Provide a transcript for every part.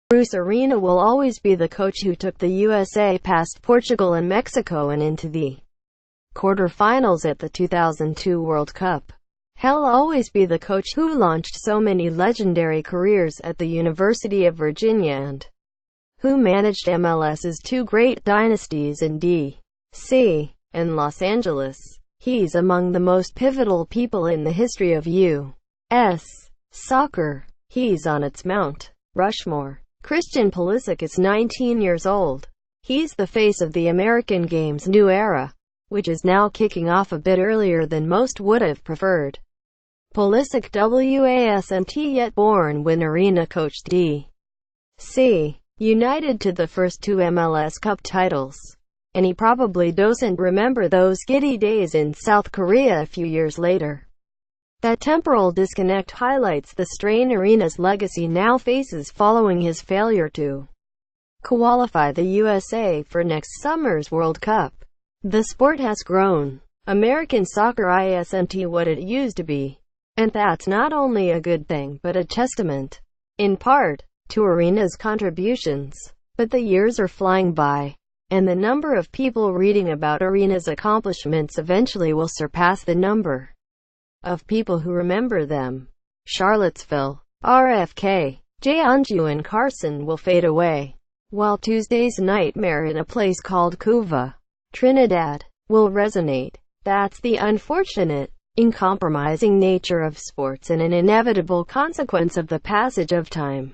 Bruce Arena will always be the coach who took the USA past Portugal and Mexico and into the quarterfinals at the 2002 World Cup. He'll always be the coach who launched so many legendary careers at the University of Virginia and who managed MLS's two great dynasties in D.C. and Los Angeles. He's among the most pivotal people in the history of U.S. soccer. He's on its Mount Rushmore. Christian Pulisic is 19 years old. He's the face of the American game's new era, which is now kicking off a bit earlier than most would have preferred. Pulisic USMNT, yet born when Arena coached D.C. United to the first two MLS Cup titles. And he probably doesn't remember those giddy days in South Korea a few years later. That temporal disconnect highlights the strain Arena's legacy now faces following his failure to qualify the USA for next summer's World Cup. The sport has grown. American soccer isn't what it used to be. And that's not only a good thing but a testament, in part, to Arena's contributions. But the years are flying by, and the number of people reading about Arena's accomplishments eventually will surpass the number of people who remember them. Charlottesville, RFK, Jeonju and Carson will fade away, while Tuesday's nightmare in a place called Cuba, Trinidad, will resonate. That's the unfortunate, uncompromising nature of sports and an inevitable consequence of the passage of time.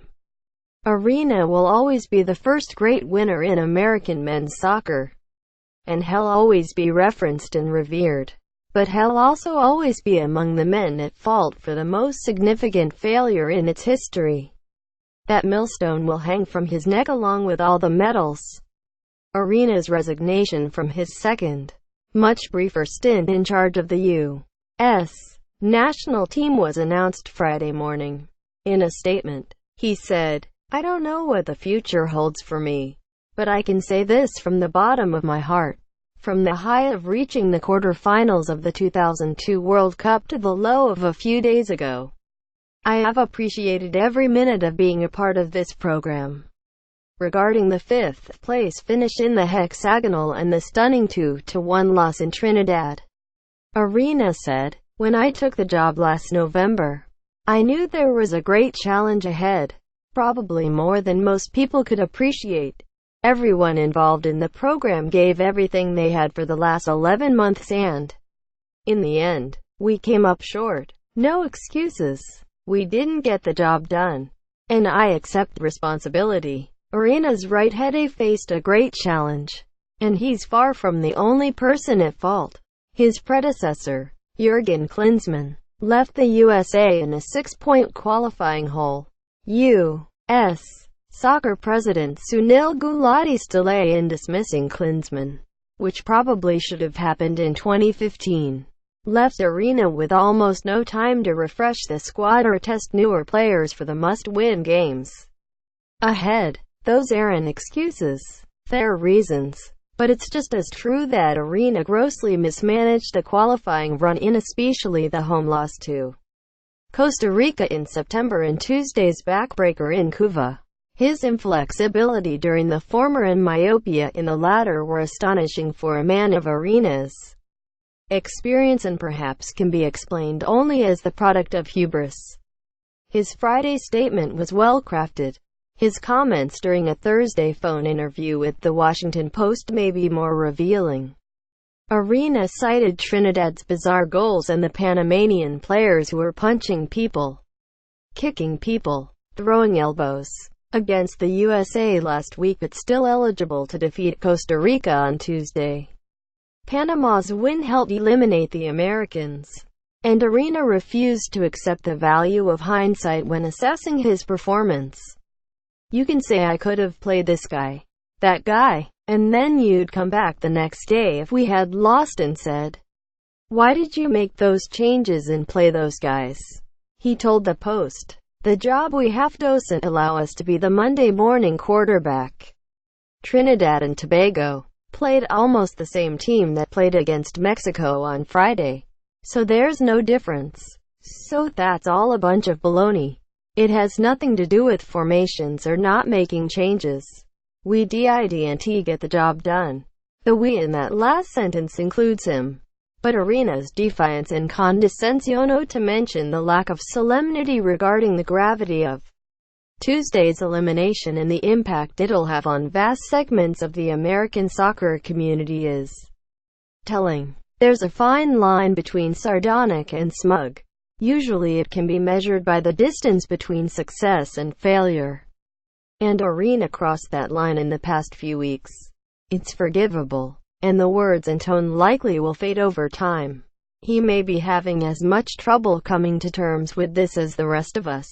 Arena will always be the first great winner in American men's soccer, and he'll always be referenced and revered. But he'll also always be among the men at fault for the most significant failure in its history. That millstone will hang from his neck along with all the medals. Arena's resignation from his second, much briefer stint in charge of the U.S. national team was announced Friday morning. In a statement, he said, "I don't know what the future holds for me, but I can say this from the bottom of my heart. From the high of reaching the quarterfinals of the 2002 World Cup to the low of a few days ago, I have appreciated every minute of being a part of this program." Regarding the fifth-place finish in the hexagonal and the stunning 2-1 loss in Trinidad, Arena said, "When I took the job last November, I knew there was a great challenge ahead, probably more than most people could appreciate. Everyone involved in the program gave everything they had for the last 11 months and, in the end, we came up short. No excuses. We didn't get the job done. And I accept responsibility." Arena's right head faced a great challenge, and he's far from the only person at fault. His predecessor, Jurgen Klinsmann, left the USA in a 6-point qualifying hole. U.S. Soccer President Sunil Gulati's delay in dismissing Klinsmann, which probably should have happened in 2015, left Arena with almost no time to refresh the squad or test newer players for the must-win games ahead. Those aren't excuses. They're reasons. But it's just as true that Arena grossly mismanaged the qualifying run-in, especially the home loss to Costa Rica in September and Tuesday's backbreaker in Cuba. His inflexibility during the former and myopia in the latter were astonishing for a man of Arena's experience and perhaps can be explained only as the product of hubris. His Friday statement was well crafted. His comments during a Thursday phone interview with The Washington Post may be more revealing. Arena cited Trinidad's bizarre goals and the Panamanian players who were punching people, kicking people, throwing elbows against the USA last week but still eligible to defeat Costa Rica on Tuesday. Panama's win helped eliminate the Americans, and Arena refused to accept the value of hindsight when assessing his performance. "You can say I could have played this guy, that guy, and then you'd come back the next day if we had lost and said, 'Why did you make those changes and play those guys?'" He told the Post, "The job we have doesn't allow us to be the Monday morning quarterback." Trinidad and Tobago played almost the same team that played against Mexico on Friday, so there's no difference. So that's all a bunch of baloney. It has nothing to do with formations or not making changes. We didn't get the job done. The we in that last sentence includes him. But Arena's defiance and condescension, not to mention the lack of solemnity regarding the gravity of Tuesday's elimination and the impact it'll have on vast segments of the American soccer community, is telling. There's a fine line between sardonic and smug. Usually it can be measured by the distance between success and failure. And Arena crossed that line in the past few weeks. It's forgivable, and the words and tone likely will fade over time. He may be having as much trouble coming to terms with this as the rest of us.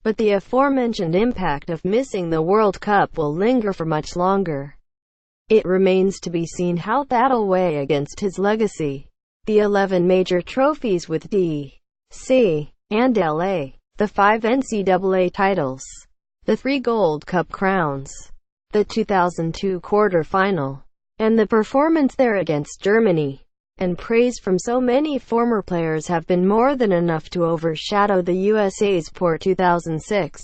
But the aforementioned impact of missing the World Cup will linger for much longer. It remains to be seen how that'll weigh against his legacy. The 11 major trophies with D.C. and L.A., the 5 NCAA titles, the 3 Gold Cup crowns, the 2002 quarter-final, and the performance there against Germany, and praise from so many former players have been more than enough to overshadow the USA's poor 2006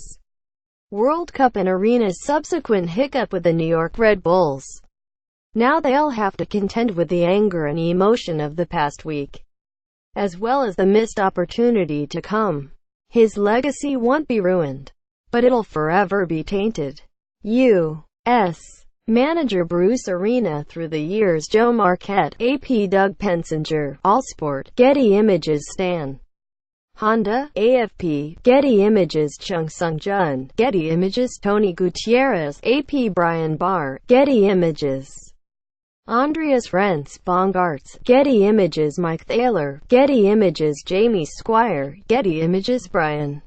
World Cup and Arena's subsequent hiccup with the New York Red Bulls. Now they'll have to contend with the anger and emotion of the past week, as well as the missed opportunity to come. His legacy won't be ruined, but it'll forever be tainted. U.S. manager Bruce Arena through the years. Joe Marquette, AP Doug Pensinger, Allsport, Getty Images Stan Honda, AFP, Getty Images Chung Sung Jun, Getty Images Tony Gutierrez, AP Brian Barr, Getty Images Andreas Rentz, Bong Arts, Getty Images Mike Thaler, Getty Images Jamie Squire, Getty Images Brian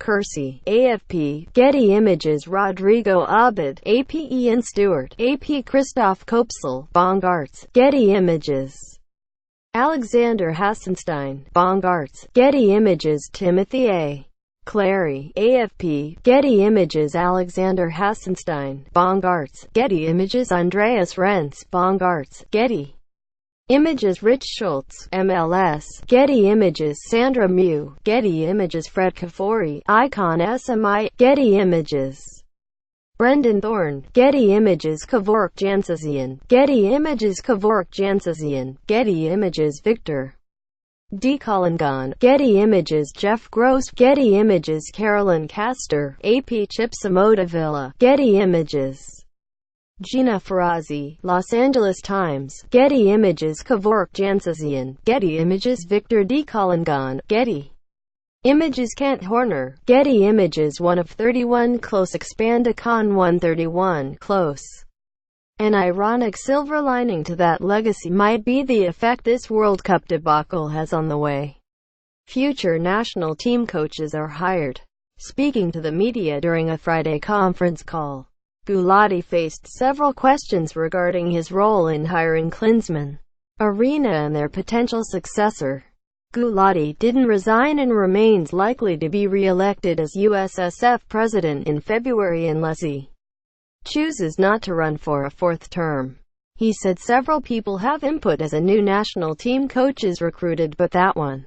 Kersey, AFP, Getty Images Rodrigo Abad, AP Ian Stewart, AP Christoph Kopsel, Bong Arts, Getty Images Alexander Hassenstein, Bong Arts, Getty Images Timothy A. Clary, AFP, Getty Images Alexander Hassenstein, Bong Arts, Getty Images Andreas Rentz, Bong Arts, Getty Images Rich Schultz, MLS, Getty Images Sandra Mew, Getty Images Fred Kafori, Icon SMI, Getty Images Brendan Thorne, Getty Images Kevork Jansasian, Getty Images Kevork Jansasian, Getty Images Victor D. Collingon, Getty Images Jeff Gross, Getty Images Carolyn Castor, AP Chip Samodavilla, Getty Images Gina Farazi, Los Angeles Times, Getty Images Kevork Jansasian, Getty Images Victor D. Collingon, Getty Images Kent Horner, Getty Images 1 of 31 close Expandicon 131 close. An ironic silver lining to that legacy might be the effect this World Cup debacle has on the way future national team coaches are hired. Speaking to the media during a Friday conference call, Gulati faced several questions regarding his role in hiring Klinsmann, Arena and their potential successor. Gulati didn't resign and remains likely to be re-elected as USSF president in February unless he chooses not to run for a 4th term. He said several people have input as a new national team coach is recruited, but that one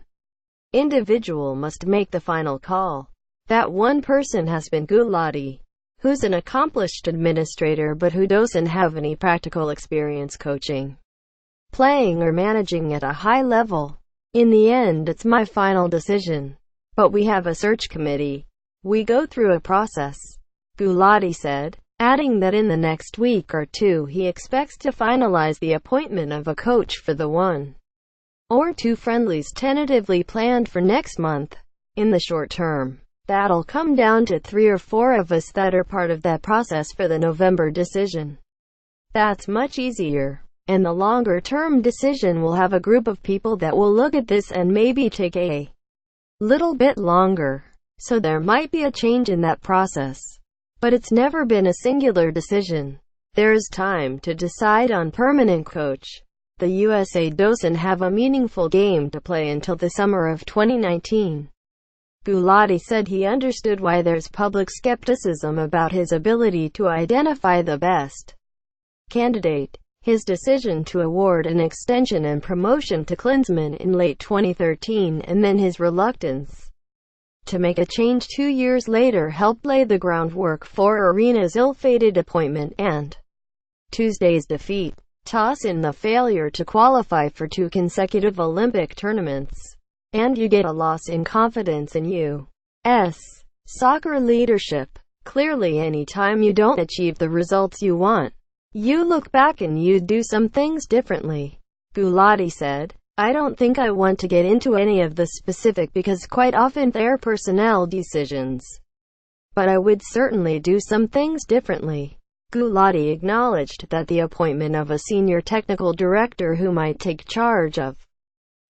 individual must make the final call. That one person has been Gulati, who's an accomplished administrator but who doesn't have any practical experience coaching, playing or managing at a high level. In the end, it's my final decision. But we have a search committee. We go through a process, Gulati said, adding that in the next week or two he expects to finalize the appointment of a coach for the 1 or 2 friendlies tentatively planned for next month. In the short term, that'll come down to 3 or 4 of us that are part of that process for the November decision. That's much easier. And the longer-term decision will have a group of people that will look at this and maybe take a little bit longer. So there might be a change in that process. But it's never been a singular decision. There's time to decide on permanent coach. The USA doesn't have a meaningful game to play until the summer of 2019. Gulati said he understood why there's public skepticism about his ability to identify the best candidate. his decision to award an extension and promotion to Klinsmann in late 2013, and then his reluctance to make a change 2 years later helped lay the groundwork for Arena's ill-fated appointment and Tuesday's defeat. Toss in the failure to qualify for 2 consecutive Olympic tournaments, and you get a loss in confidence in U.S. soccer leadership. Clearly, any time you don't achieve the results you want, you look back and you do some things differently. Gulati said, "I don't think I want to get into any of the specific because quite often they're personnel decisions. But I would certainly do some things differently." Gulati acknowledged that the appointment of a senior technical director who might take charge of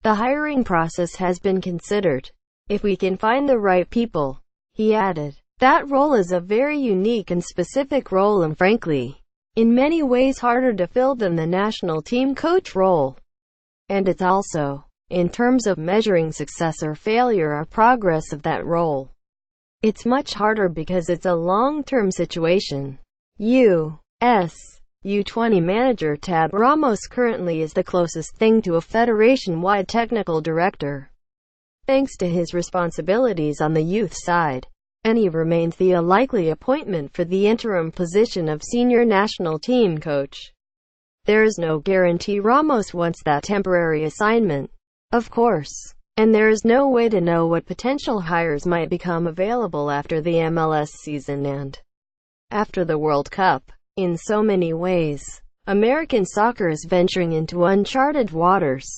the hiring process has been considered. "If we can find the right people," he added, "that role is a very unique and specific role and frankly, in many ways harder to fill than the national team coach role. And it's also, in terms of measuring success or failure or progress of that role, it's much harder because it's a long-term situation." U.S. U20 manager Tab Ramos currently is the closest thing to a federation-wide technical director, thanks to his responsibilities on the youth side, and he remains the likely appointment for the interim position of senior national team coach. There is no guarantee Ramos wants that temporary assignment, of course, and there is no way to know what potential hires might become available after the MLS season and after the World Cup. In so many ways, American soccer is venturing into uncharted waters.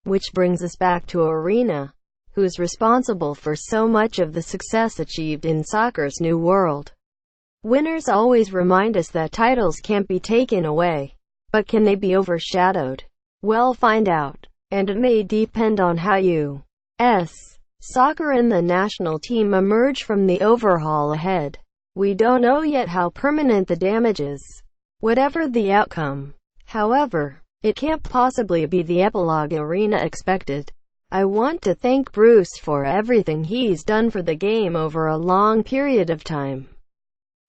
Which brings us back to Arena, who's responsible for so much of the success achieved in soccer's new world. Winners always remind us that titles can't be taken away. But can they be overshadowed? Well, find out. And it may depend on how U.S. soccer and the national team emerge from the overhaul ahead. We don't know yet how permanent the damage is. Whatever the outcome, however, it can't possibly be the epilogue Arena expected. "I want to thank Bruce for everything he's done for the game over a long period of time,"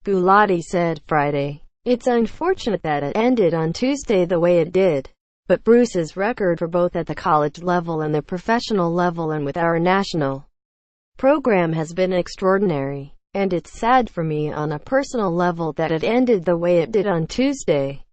Gulati said Friday. "It's unfortunate that it ended on Tuesday the way it did, but Bruce's record for both at the college level and the professional level and with our national program has been extraordinary, and it's sad for me on a personal level that it ended the way it did on Tuesday."